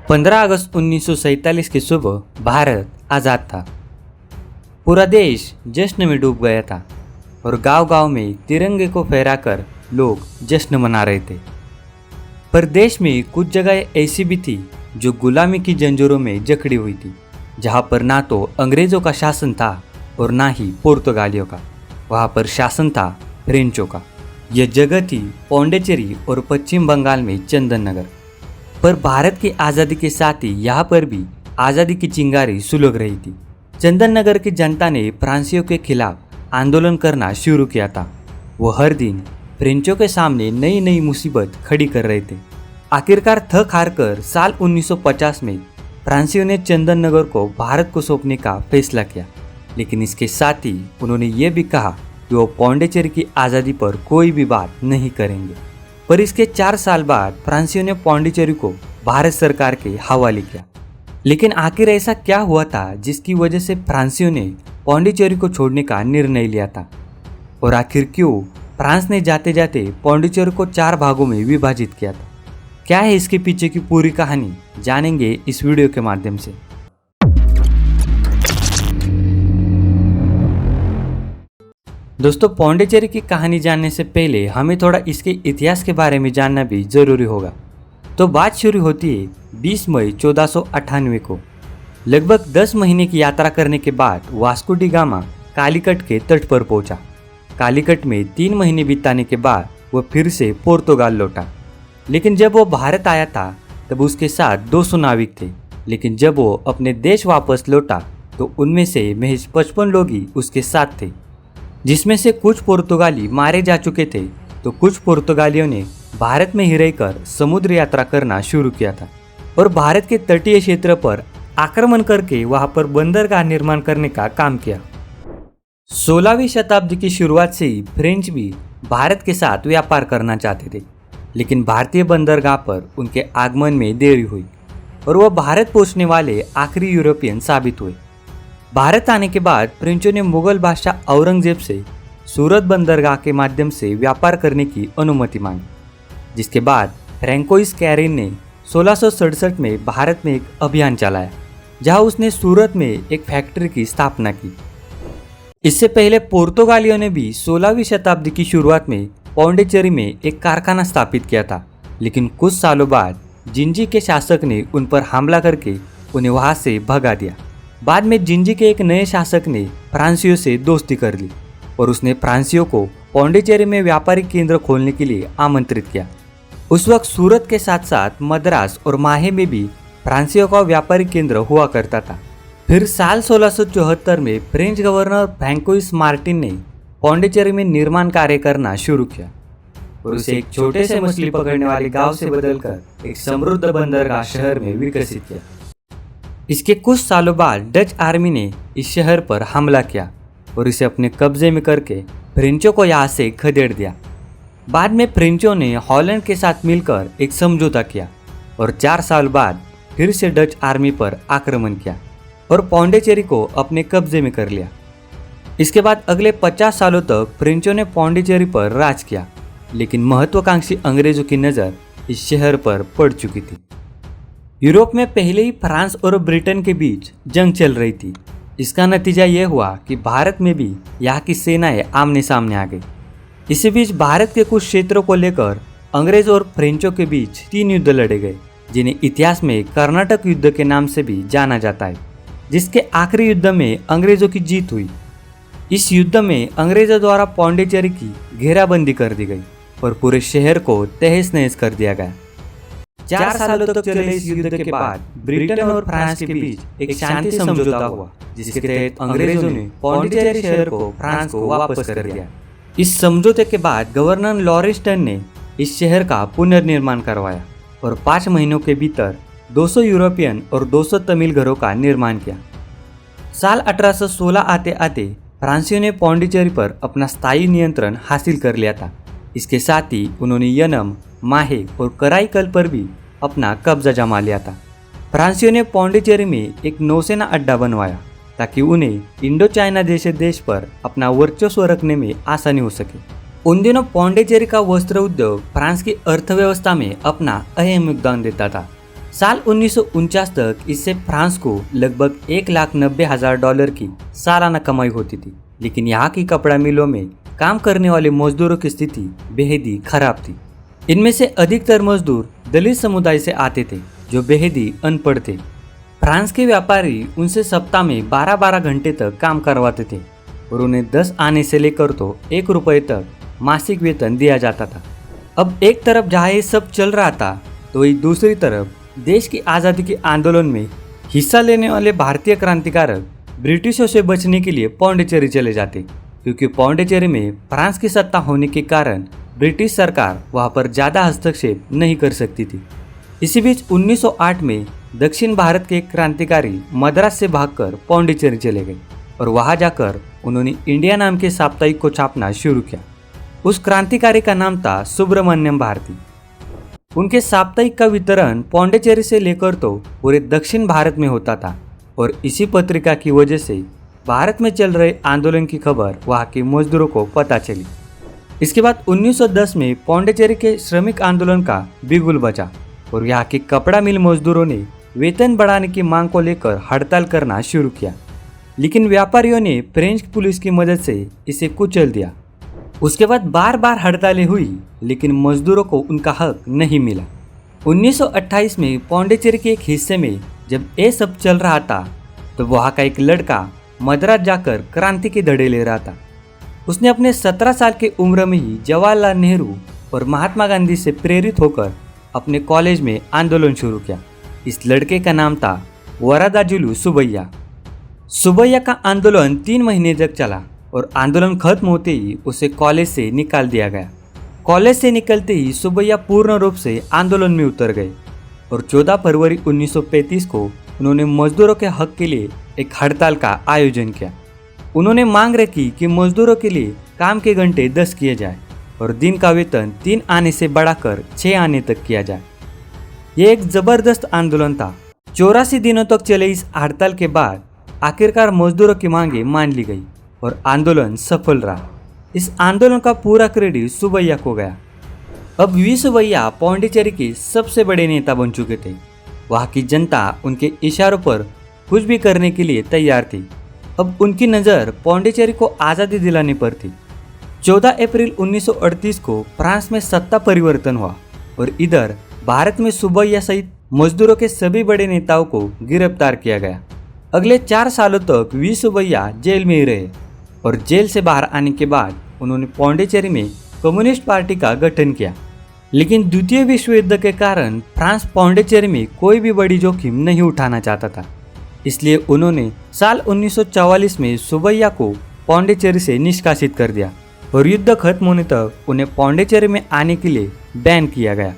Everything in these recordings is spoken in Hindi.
15 अगस्त 1947 की सुबह भारत आज़ाद था। पूरा देश जश्न में डूब गया था और गांव-गांव में तिरंगे को फहराकर लोग जश्न मना रहे थे। पर देश में कुछ जगह ऐसी भी थी जो गुलामी की जंजीरों में जकड़ी हुई थी, जहां पर ना तो अंग्रेजों का शासन था और ना ही पुर्तगालियों का। वहां पर शासन था फ्रेंचों का। यह जगह थी पौंडीचेरी और पश्चिम बंगाल में चंदन नगर। पर भारत की आज़ादी के साथ ही यहाँ पर भी आज़ादी की चिंगारी सुलग रही थी। चंदन नगर की जनता ने फ्रांसीसियों के खिलाफ आंदोलन करना शुरू किया था। वो हर दिन फ्रेंचों के सामने नई नई मुसीबत खड़ी कर रहे थे। आखिरकार थक हार कर साल 1950 में फ्रांसीसियों ने चंदन नगर को भारत को सौंपने का फैसला किया, लेकिन इसके साथ ही उन्होंने ये भी कहा कि वो पौंडीचेरी की आज़ादी पर कोई भी बात नहीं करेंगे। पर इसके 4 साल बाद फ्रांसीसियों ने पौंडीचेरी को भारत सरकार के हवाले किया। लेकिन आखिर ऐसा क्या हुआ था जिसकी वजह से फ्रांसीसियों ने पौंडीचेरी को छोड़ने का निर्णय लिया था, और आखिर क्यों फ्रांस ने जाते जाते पौंडीचेरी को 4 भागों में विभाजित किया था? क्या है इसके पीछे की पूरी कहानी, जानेंगे इस वीडियो के माध्यम से। दोस्तों, पौंडीचेरी की कहानी जानने से पहले हमें थोड़ा इसके इतिहास के बारे में जानना भी जरूरी होगा। तो बात शुरू होती है 20 मई 1498 को। लगभग 10 महीने की यात्रा करने के बाद वास्को डी गामा कालीकट के तट पर पहुंचा। कालीकट में 3 महीने बिताने के बाद वह फिर से पुर्तगाल लौटा। लेकिन जब वो भारत आया था तब उसके साथ 200 नाविक थे। लेकिन जब वो अपने देश वापस लौटा तो उनमें से महज 55 लोग ही उसके साथ थे, जिसमें से कुछ पुर्तगाली मारे जा चुके थे तो कुछ पुर्तगालियों ने भारत में ही रहकर समुद्र यात्रा करना शुरू किया था और भारत के तटीय क्षेत्र पर आक्रमण करके वहां पर बंदरगाह निर्माण करने का काम किया। 16वीं शताब्दी की शुरुआत से ही फ्रेंच भी भारत के साथ व्यापार करना चाहते थे, लेकिन भारतीय बंदरगाह पर उनके आगमन में देरी हुई और वह भारत पहुंचने वाले आखिरी यूरोपियन साबित हुए। भारत आने के बाद फ्रेंचों ने मुगल बादशाह औरंगजेब से सूरत बंदरगाह के माध्यम से व्यापार करने की अनुमति मांगी, जिसके बाद फ्रैंकोइस कैरिन ने 1667 में भारत में एक अभियान चलाया, जहां उसने सूरत में एक फैक्ट्री की स्थापना की। इससे पहले पुर्तगालियों ने भी 16वीं शताब्दी की शुरुआत में पौंडीचेरी में एक कारखाना स्थापित किया था, लेकिन कुछ सालों बाद जिंजी के शासक ने उन पर हमला करके उन्हें वहां से भगा दिया। बाद में जिंजी के एक नए शासक ने फ्रांसीसियों से दोस्ती कर ली और उसने फ्रांसीसियों को पौंडीचेरी में व्यापारिक केंद्र खोलने के लिए आमंत्रित किया। उस वक्त सूरत के साथ साथ मद्रास और माहे में भी फ्रांसीसियों का व्यापारिक केंद्र हुआ करता था। फिर साल 1674 में फ्रेंच गवर्नर फ्रैंकोइस मार्टिन ने पौंडीचेरी में निर्माण कार्य करना शुरू किया और उसे एक छोटे से मछली पकड़ने वाले गांव से बदलकर एक समृद्ध बंदरगाह शहर में विकसित किया। इसके कुछ सालों बाद डच आर्मी ने इस शहर पर हमला किया और इसे अपने कब्जे में करके फ्रेंचों को यहाँ से खदेड़ दिया। बाद में फ्रेंचों ने हॉलैंड के साथ मिलकर एक समझौता किया और 4 साल बाद फिर से डच आर्मी पर आक्रमण किया और पौंडीचेरी को अपने कब्जे में कर लिया। इसके बाद अगले 50 सालों तक फ्रेंचों ने पौंडीचेरी पर राज किया, लेकिन महत्वाकांक्षी अंग्रेजों की नज़र इस शहर पर पड़ चुकी थी। यूरोप में पहले ही फ्रांस और ब्रिटेन के बीच जंग चल रही थी। इसका नतीजा यह हुआ कि भारत में भी यहाँ की सेनाएं आमने सामने आ गई। इसी बीच भारत के कुछ क्षेत्रों को लेकर अंग्रेज और फ्रेंचों के बीच 3 युद्ध लड़े गए, जिन्हें इतिहास में कर्नाटक युद्ध के नाम से भी जाना जाता है, जिसके आखिरी युद्ध में अंग्रेजों की जीत हुई। इस युद्ध में अंग्रेजों द्वारा पौंडीचेरी की घेराबंदी कर दी गई और पूरे शहर को तहस नहस कर दिया गया। 4 सालों तक चले इस युद्ध के बाद ब्रिटेन और फ्रांस के बीच एक शांति समझौता हुआ, जिसके तहत अंग्रेजों ने पौंडीचेरी शहर को फ्रांस को वापस कर दिया। इस समझौते के बाद गवर्नर लॉरेंस्टन ने इस शहर का पुनर्निर्माण करवाया और 5 महीनों के भीतर 200 यूरोपियन और 200 तमिल घरों का निर्माण किया। साल 1816 आते आते फ्रांसीसियों ने पौंडीचेरी पर अपना स्थायी नियंत्रण हासिल कर लिया था। इसके साथ ही उन्होंने यनम, माहे और कराईकल पर भी अपना कब्जा जमा लिया था। फ्रांसीसियों ने पौंडीचेरी में एक नौसेना अड्डा बनवाया ताकि उन्हें इंडो चाइना जैसे देश पर अपना वर्चस्व रखने में आसानी हो सके। उन दिनों पौंडीचेरी का वस्त्र उद्योग फ्रांस की अर्थव्यवस्था में अपना अहम योगदान देता था। साल 1949 तक इससे फ्रांस को लगभग $1,90,000 की सालाना कमाई होती थी। लेकिन यहाँ की कपड़ा मिलों में काम करने वाले मजदूरों की स्थिति बेहद ही खराब थी। इनमें से अधिकतर मजदूर दलित समुदाय से आते थे जो बेहद ही अनपढ़ थे। फ्रांस के व्यापारी उनसे सप्ताह में 12-12 घंटे तक काम करवाते थे और उन्हें 10 आने से लेकर तो $1 तक मासिक वेतन दिया जाता था। अब एक तरफ जहाँ ये सब चल रहा था तो वही दूसरी तरफ देश की आज़ादी के आंदोलन में हिस्सा लेने वाले भारतीय क्रांतिकारक ब्रिटिशों से बचने के लिए पौंडीचेरी चले जाते, क्योंकि पौंडीचेरी में फ्रांस की सत्ता होने के कारण ब्रिटिश सरकार वहां पर ज़्यादा हस्तक्षेप नहीं कर सकती थी। इसी बीच 1908 में दक्षिण भारत के क्रांतिकारी मद्रास से भागकर पौंडीचेरी चले गए और वहां जाकर उन्होंने इंडिया नाम के साप्ताहिक को छापना शुरू किया। उस क्रांतिकारी का नाम था सुब्रमण्यम भारती। उनके साप्ताहिक का वितरण पौंडीचेरी से लेकर तो पूरे दक्षिण भारत में होता था और इसी पत्रिका की वजह से भारत में चल रहे आंदोलन की खबर वहाँ के मजदूरों को पता चली। इसके बाद 1910 में पौंडीचेरी के श्रमिक आंदोलन का बिगुल बजा और यहाँ के कपड़ा मिल मजदूरों ने वेतन बढ़ाने की मांग को लेकर हड़ताल करना शुरू किया, लेकिन व्यापारियों ने फ्रेंच पुलिस की मदद से इसे कुचल दिया। उसके बाद बार बार हड़तालें हुई, लेकिन मजदूरों को उनका हक नहीं मिला। 1928 में पौंडीचेरी के एक हिस्से में जब ये सब चल रहा था तो वहाँ का एक लड़का मद्रास जाकर क्रांति के धड़े ले रहा था। उसने अपने 17 साल की उम्र में ही जवाहरलाल नेहरू और महात्मा गांधी से प्रेरित होकर अपने कॉलेज में आंदोलन शुरू किया। इस लड़के का नाम था वरादाजुलू सुबैया। सुबैया का आंदोलन 3 महीने तक चला और आंदोलन खत्म होते ही उसे कॉलेज से निकाल दिया गया। कॉलेज से निकलते ही सुबैया पूर्ण रूप से आंदोलन में उतर गए और 14 फरवरी 1935 को उन्होंने मजदूरों के हक के लिए एक हड़ताल का आयोजन किया। उन्होंने मांग रखी कि मजदूरों के लिए काम के घंटे 10 किए जाए और दिन का वेतन 3 आने से बढ़ाकर 6 आने तक किया जाए। यह एक जबरदस्त आंदोलन था। 84 दिनों तक चले इस हड़ताल के बाद आखिरकार मजदूरों की मांगे मान ली गई और आंदोलन सफल रहा। इस आंदोलन का पूरा क्रेडिट सुबैया को गया। अब वी सुबैया पौंडीचेरी के सबसे बड़े नेता बन चुके थे। वहाँ की जनता उनके इशारों पर कुछ भी करने के लिए तैयार थी। अब उनकी नज़र पौंडीचेरी को आज़ादी दिलाने पर थी। 14 अप्रैल 1938 को फ्रांस में सत्ता परिवर्तन हुआ और इधर भारत में सुबैया सहित मजदूरों के सभी बड़े नेताओं को गिरफ्तार किया गया। अगले 4 सालों तक वी सुबैया जेल में ही रहे और जेल से बाहर आने के बाद उन्होंने पौंडीचेरी में कम्युनिस्ट पार्टी का गठन किया। लेकिन द्वितीय विश्व युद्ध के कारण फ्रांस पौंडीचेरी में कोई भी बड़ी जोखिम नहीं उठाना चाहता था, इसलिए उन्होंने साल 1944 में सुबैया को पौंडीचेरी से निष्कासित कर दिया और युद्ध खत्म होने तक उन्हें पौंडीचेरी में आने के लिए बैन किया गया।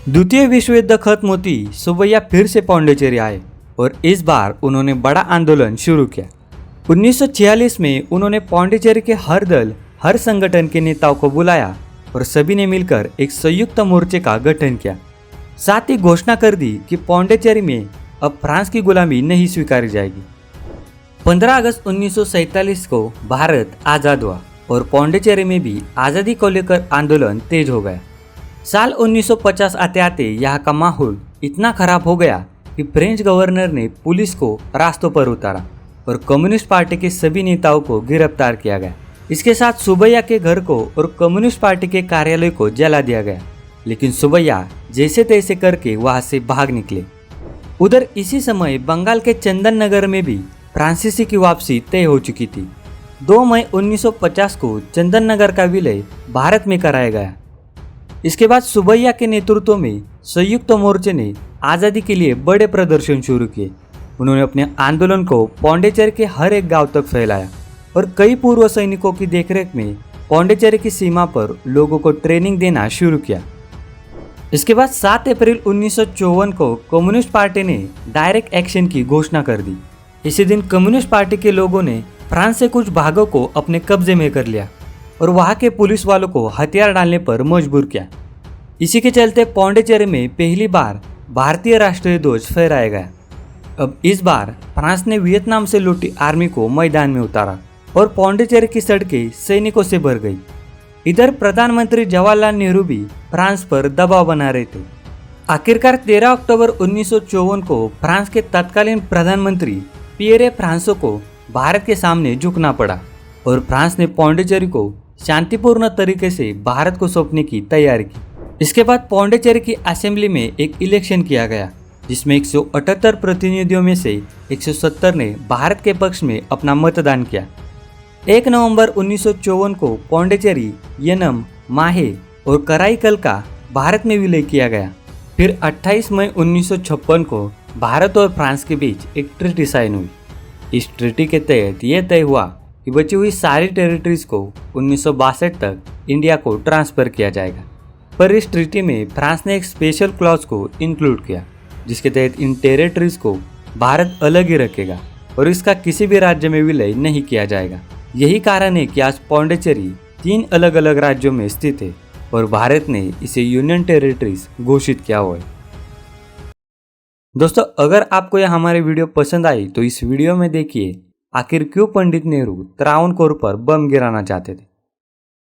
द्वितीय विश्व युद्ध खत्म होती सुबैया फिर से पौंडीचेरी आए और इस बार उन्होंने बड़ा आंदोलन शुरू किया। 1946 में उन्होंने पौंडीचेरी के हर दल हर संगठन के नेताओं को बुलाया और सभी ने मिलकर एक संयुक्त मोर्चे का गठन किया। साथ ही घोषणा कर दी कि पौंडीचेरी में अब फ्रांस की गुलामी नहीं स्वीकारी जाएगी। 15 अगस्त 1947 को भारत आज़ाद हुआ और पौंडीचेरी में भी आज़ादी को लेकर आंदोलन तेज हो गया। साल 1950 आते आते यहाँ का माहौल इतना खराब हो गया कि फ्रेंच गवर्नर ने पुलिस को रास्तों पर उतारा और कम्युनिस्ट पार्टी के सभी नेताओं को गिरफ्तार किया गया। इसके साथ सुबैया के घर को और कम्युनिस्ट पार्टी के कार्यालय को जला दिया गया, लेकिन सुबैया जैसे तैसे करके वहां से भाग निकले। उधर इसी समय बंगाल के चंदन नगर में भी फ्रांसीसी की वापसी तय हो चुकी थी। 2 मई 1950 को चंदन नगर का विलय भारत में कराया गया। इसके बाद सुबैया के नेतृत्व में संयुक्त मोर्चे ने आज़ादी के लिए बड़े प्रदर्शन शुरू किए। उन्होंने अपने आंदोलन को पौंडीचेरी के हर एक गांव तक फैलाया और कई पूर्व सैनिकों की देखरेख में पौंडीचेरी की सीमा पर लोगों को ट्रेनिंग देना शुरू किया। इसके बाद 7 अप्रैल 1954 को कम्युनिस्ट पार्टी ने डायरेक्ट एक्शन की घोषणा कर दी। इसी दिन कम्युनिस्ट पार्टी के लोगों ने फ्रांस से कुछ भागों को अपने कब्जे में कर लिया और वहाँ के पुलिस वालों को हथियार डालने पर मजबूर किया। इसी के चलते पौंडीचेरी में पहली बार भारतीय राष्ट्रीय ध्वज फहराया गया। अब इस बार फ्रांस ने वियतनाम से लौटी आर्मी को मैदान में उतारा और पौंडीचेरी की सड़कें सैनिकों से भर गई। इधर प्रधानमंत्री जवाहरलाल नेहरू भी फ्रांस पर दबाव बना रहे थे। आखिरकार 13 अक्टूबर 1954 को फ्रांस के तत्कालीन प्रधानमंत्री पियरे फ्रांसो को भारत के सामने झुकना पड़ा और फ्रांस ने पौंडीचेरी को शांतिपूर्ण तरीके से भारत को सौंपने की तैयारी की। इसके बाद पौंडीचेरी की असेंबली में एक इलेक्शन किया गया, जिसमें 178 प्रतिनिधियों में से 170 ने भारत के पक्ष में अपना मतदान किया। 1 नवंबर 1954 को पौंडीचेरी, येनम, माहे और कराईकल का भारत में विलय किया गया। फिर 28 मई 1956 को भारत और फ्रांस के बीच एक ट्रीटी साइन हुई। इस ट्रीटी के तहत यह तय हुआ कि बची हुई सारी टेरिटरीज को 1962 तक इंडिया को ट्रांसफर किया जाएगा। पर इस ट्रीटी में फ्रांस ने एक स्पेशल क्लॉज को इंक्लूड किया, जिसके तहत इन टेरिटरीज को भारत अलग ही रखेगा और इसका किसी भी राज्य में विलय नहीं किया जाएगा। यही कारण है कि आज पौंडीचेरी 3 अलग अलग राज्यों में स्थित है और भारत ने इसे यूनियन टेरिटरीज घोषित किया हुआ है। दोस्तों, अगर आपको यह हमारी वीडियो पसंद आई तो इस वीडियो में देखिए आखिर क्यों पंडित नेहरू त्रावणकोर पर बम गिराना चाहते थे।